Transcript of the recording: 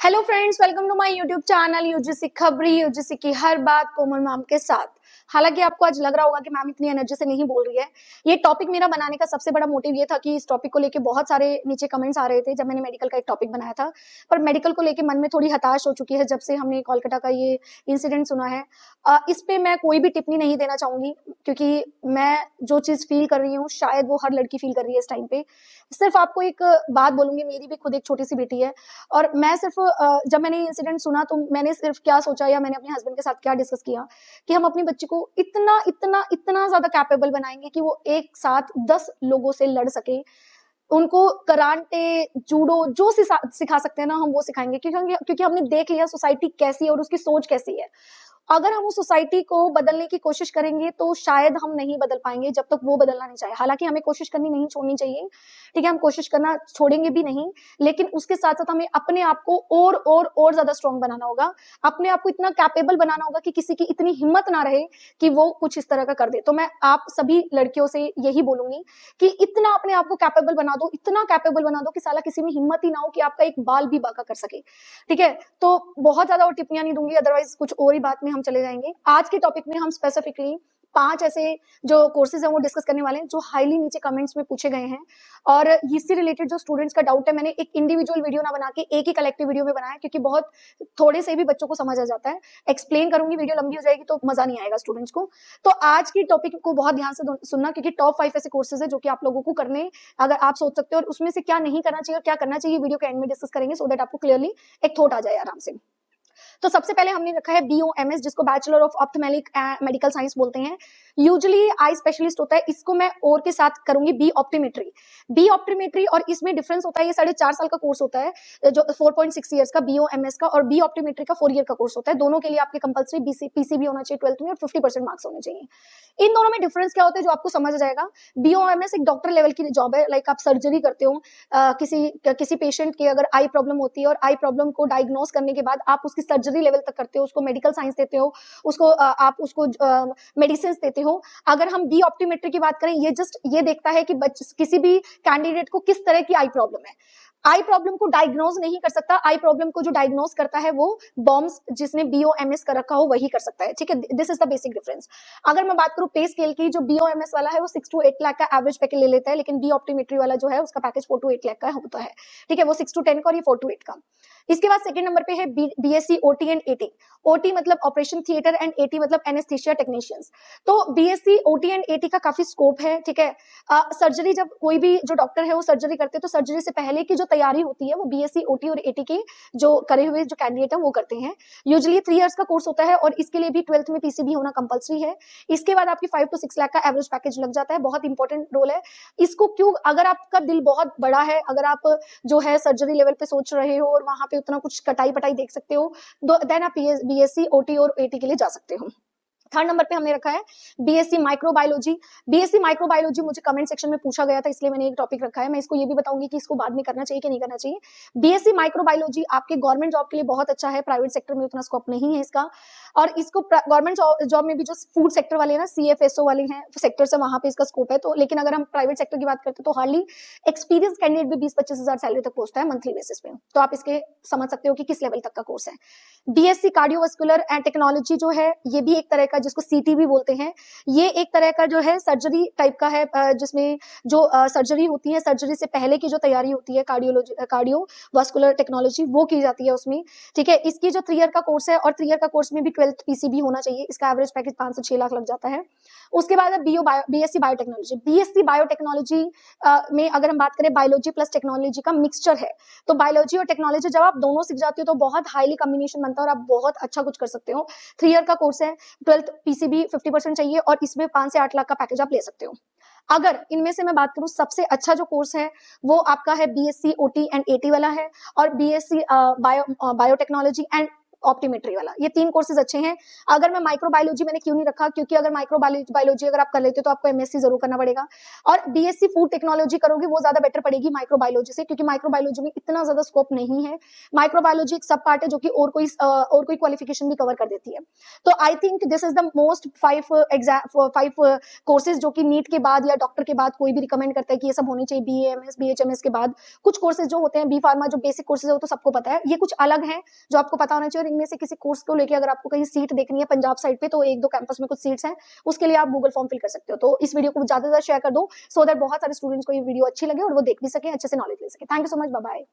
Hello friends, welcome to my YouTube channel UGC खबरी। UGC की हर बात कोमल मैम के साथ। हालांकि आपको आज लग रहा होगा कि मैम इतनी एनर्जी से नहीं बोल रही है। ये टॉपिक मेरा बनाने का सबसे बड़ा मोटिव ये था कि इस टॉपिक को लेके बहुत सारे नीचे कमेंट्स आ रहे थे जब मैंने मेडिकल का एक टॉपिक बनाया था। पर मेडिकल को लेके मन में थोड़ी हताश हो चुकी है जब से हमने कोलकाता का ये इंसिडेंट सुना है। इस पे मैं कोई भी टिप्पणी नहीं देना चाहूंगी क्योंकि मैं जो चीज फील कर रही हूँ शायद वो हर लड़की फील कर रही है इस टाइम पे। सिर्फ आपको एक बात बोलूंगी, मेरी भी खुद एक छोटी सी बेटी है और मैं सिर्फ जब मैंने इंसिडेंट सुना तो मैंने सिर्फ क्या सोचा या मैंने अपने हस्बैंड के साथ क्या डिस्कस किया कि हम अपनी बच्ची को इतना इतना इतना ज्यादा कैपेबल बनाएंगे कि वो एक साथ 10 लोगों से लड़ सके। उनको कराटे, जूडो जो सिखा सकते हैं ना, हम वो सिखाएंगे क्योंकि हमने देख लिया सोसाइटी कैसी है और उसकी सोच कैसी है। अगर हम उस सोसाइटी को बदलने की कोशिश करेंगे तो शायद हम नहीं बदल पाएंगे जब तक वो बदलना नहीं चाहे। हालांकि हमें कोशिश करनी नहीं छोड़नी चाहिए, ठीक है, हम कोशिश करना छोड़ेंगे भी नहीं, लेकिन उसके साथ साथ हमें अपने आप को और ज्यादा स्ट्रांग बनाना होगा। अपने आप को इतना कैपेबल बनाना होगा कि किसी की इतनी हिम्मत ना रहे कि वो कुछ इस तरह का कर दे। तो मैं आप सभी लड़कियों से यही बोलूंगी कि इतना अपने आप को कैपेबल बना दो, इतना कैपेबल बना दो कि साला किसी में हिम्मत ही ना हो कि आपका एक बाल भी बांका कर सके। ठीक है, तो बहुत ज्यादा और टिप्पणियां नहीं दूंगी, अदरवाइज कुछ और ही बात में हम चले जाएंगे। आज के टॉपिक में हम स्पेसिफिकली 5 ऐसे जो कोर्सेज हैं वो डिस्कस करने वाले हैं जो हाईली नीचे कमेंट्स में पूछे गए हैं। और इससे रिलेटेड जो स्टूडेंट्स का डाउट है, मैंने एक इंडिविजुअल वीडियो ना बना के एक ही कलेक्टिव वीडियो में बनाया क्योंकि बहुत थोड़े से भी बच्चों को समझ आ जाता है। एक्सप्लेन करूंगी, वीडियो लंबी हो जाएगी तो मजा नहीं आएगा स्टूडेंट्स को। तो आज की टॉपिक को बहुत ध्यान से सुनना क्योंकि टॉप 5 ऐसे कोर्सेज है जो कि आप लोगों को करने, अगर आप सोच सकते हो और उसमें से क्या नहीं करना चाहिए और क्या करना चाहिए, वीडियो के एंड में डिस्कस करेंगे सो दैट आपको क्लियरली एक थॉट आ जाए आराम से। तो सबसे पहले हमने रखा है BOMS, जिसको bachelor of ophthalmic medical science बोलते हैं। यूजुअली आई स्पेशलिस्ट होता है, इसको मैं और के साथ करूंगी बी ऑप्टोमेट्री। और इसमें डिफरेंस होता है, ये 4.5 साल का कोर्स होता है जो 4.6 ईयर्स का BOMS का, और बी ऑप्टोमेट्री का 4 ईयर का कोर्स होता है। दोनों के लिए आपके कंपल्सरी PCB होना चाहिए 12th में और 50% मार्क्स होने चाहिए। इन दोनों में डिफरेंस क्या होता है जो आपको समझ आ जाएगा। BOMS एक डॉक्टर लेवल की जॉब है, लाइक आप सर्जरी करते हो किसी पेशेंट की अगर आई प्रॉब्लम होती है और आई प्रॉब्लम को डायग्नोस करने के बाद आप उसकी सर्जरी लेवल तक करते हो, उसको मेडिकल साइंस देते हो, उसको आप उसको मेडिसिन देते हो। अगर हम बी ऑप्टोमेट्री की बात करें, ये जस्ट ये देखता है कि किसी भी कैंडिडेट को किस तरह की आई प्रॉब्लम है। आई प्रॉब्लम को डायग्नोज नहीं कर सकता, आई प्रॉब्लम को जो डायग्नोज करता है वो बॉम्स जिसने BOMS कर रखा हो वही कर सकता है। ठीक है, this is the basic difference. अगर मैं बात करूं पे स्केल की, जो BOMS वाला है वो 6 to 8 लाख का एवरेज पैकेज ले लेता है, लेकिन बी ऑप्टोमेट्री वाला जो है उसका पैकेज 4 to 8 लाख का होता है। ठीक है, वो 6 to 10 का और ये 4 to 8 का। इसके बाद सेकंड नंबर पे है BSc OT and AT। OT मतलब ऑपरेशन थिएटर एंड AT मतलब एनेस्थीसिया टेक्नीशियंस। तो BSc OT एंड AT का काफी स्कोप है। ठीक है, सर्जरी जब कोई भी जो डॉक्टर है वो सर्जरी करते हैं तो सर्जरी से पहले की जो तैयारी होती है वो BSc OT और AT की जो करे हुए जो कैंडिडेट है वो करते हैं। यूजुअली 3 इयर्स का कोर्स होता है और इसके लिए भी 12th में PCB होना कंपलसरी है। इसके बाद आपकी 5 to 6 लाख का एवरेज पैकेज लग जाता है। बहुत इंपॉर्टेंट रोल है इसको, क्यों, अगर आपका दिल बहुत बड़ा है, अगर आप जो है सर्जरी लेवल पे सोच रहे हो और वहां पे उतना कुछ कटाई पटाई देख सकते हो, देन आप BSc OT और AT के लिए जा सकते हो। थर्ड नंबर पे हमने रखा है BSc माइक्रोबायोलॉजी। BSc माइक्रोबायोलॉजी मुझे कमेंट सेक्शन में पूछा गया था, इसलिए मैंने एक टॉपिक रखा है। मैं इसको ये भी बताऊंगी कि इसको बाद में करना चाहिए कि नहीं करना चाहिए। BSc माइक्रोबायोलॉजी आपके गवर्नमेंट जॉब के लिए बहुत अच्छा है, प्राइवेट सेक्टर में उतना स्कोप नहीं है इसका। और इसको गवर्नमेंट जॉब में भी जो फूड सेक्टर वाले ना, CFSO वाले हैं सेक्टर से, वहां पे इसका स्कोप है। तो लेकिन अगर हम प्राइवेट सेक्टर की बात करते हैं तो हार्डली एक्सपीरियंस कैंडिडेट भी 20-25 हजार सैलरी तक पहुंचता है मंथली बेसिस पे। तो आप इसके समझ सकते हो कि किस लेवल तक का कोर्स है। BSc कार्डियोवास्कुलर एंड टेक्नोलॉजी जो है ये भी एक तरह का, जिसको CT भी बोलते हैं, ये एक तरह का जो है सर्जरी टाइप का है, जिसमें जो सर्जरी होती है, सर्जरी से पहले की जो तैयारी होती है कार्डियोवास्कुलर टेक्नोलॉजी वो की जाती है उसमें। ठीक है, इसकी जो 3 ईयर का कोर्स है और 3 ईयर का कोर्स में भी 12th PCB होना चाहिए। इसका एवरेज पैकेज 5 से 6 लाख लग जाता है। उसके बाद है BSc बायोटेक्नोलॉजी। BSc बायोटेक्नोलॉजी में अगर हम बात करें, बायोलॉजी प्लस टेक्नोलॉजी का मिक्सचर है। तो बायोलॉजी और टेक्नोलॉजी जब आप दोनों सीख जाते हो तो बहुत हाईली कॉम्बिनेशन बनता है और आप बहुत अच्छा कुछ कर सकते हो। 3 ईयर का कोर्स है, 12th PCB 50% चाहिए और इसमें 5 से 8 लाख का पैकेज आप ले सकते हो। अगर इनमें से मैं बात करूं, सबसे अच्छा जो कोर्स है वो आपका है BSc OT एंड AT वाला है, और BSc बायोटेक्नोलॉजी एंड ऑप्टोमेट्री वाला, ये 3 कोर्सेज अच्छे हैं। अगर मैं माइक्रोबायोलॉजी मैंने क्यों नहीं रखा, क्योंकि अगर माइक्रोबायोलॉजी अगर आप कर लेते हो तो आपको एमएससी जरूर करना पड़ेगा, और बीएससी फूड टेक्नोलॉजी करोगे वो ज्यादा बेटर पड़ेगी माइक्रोबायोलॉजी से, क्योंकि माइक्रोबायोलॉजी में इतना ज्यादा स्कोप नहीं है। माइक्रोबायोलॉजी एक सब पार्ट है जो कि और कोई क्वालिफिकेशन भी कवर कर देती है। तो I think this is the most 5 courses जो कि नीट के बाद या डॉक्टर के बाद कोई भी रिकमेंड करता है कि ये सब होनी चाहिए, बीएएमएस बीएचएमएस के बाद कुछ कोर्सेज जो होते हैं, बी फार्मा जो बेसिक कोर्सेज है वो तो सबको पता है, ये कुछ अलग है जो आपको पता होना चाहिए। और इनमें से किसी कोर्स को लेकर अगर आपको कहीं सीट देखनी है पंजाब साइड पे, तो 1-2 कैंपस में कुछ सीट्स हैं, उसके लिए आप गूगल फॉर्म फिल कर सकते हो। तो इस वीडियो को ज्यादा से ज्यादा शेयर कर दो, सो दैट बहुत सारे स्टूडेंट्स को ये वीडियो अच्छी लगे और वो देख भी सके, अच्छे से नॉलेज ले सके। Thank you so much, bye bye.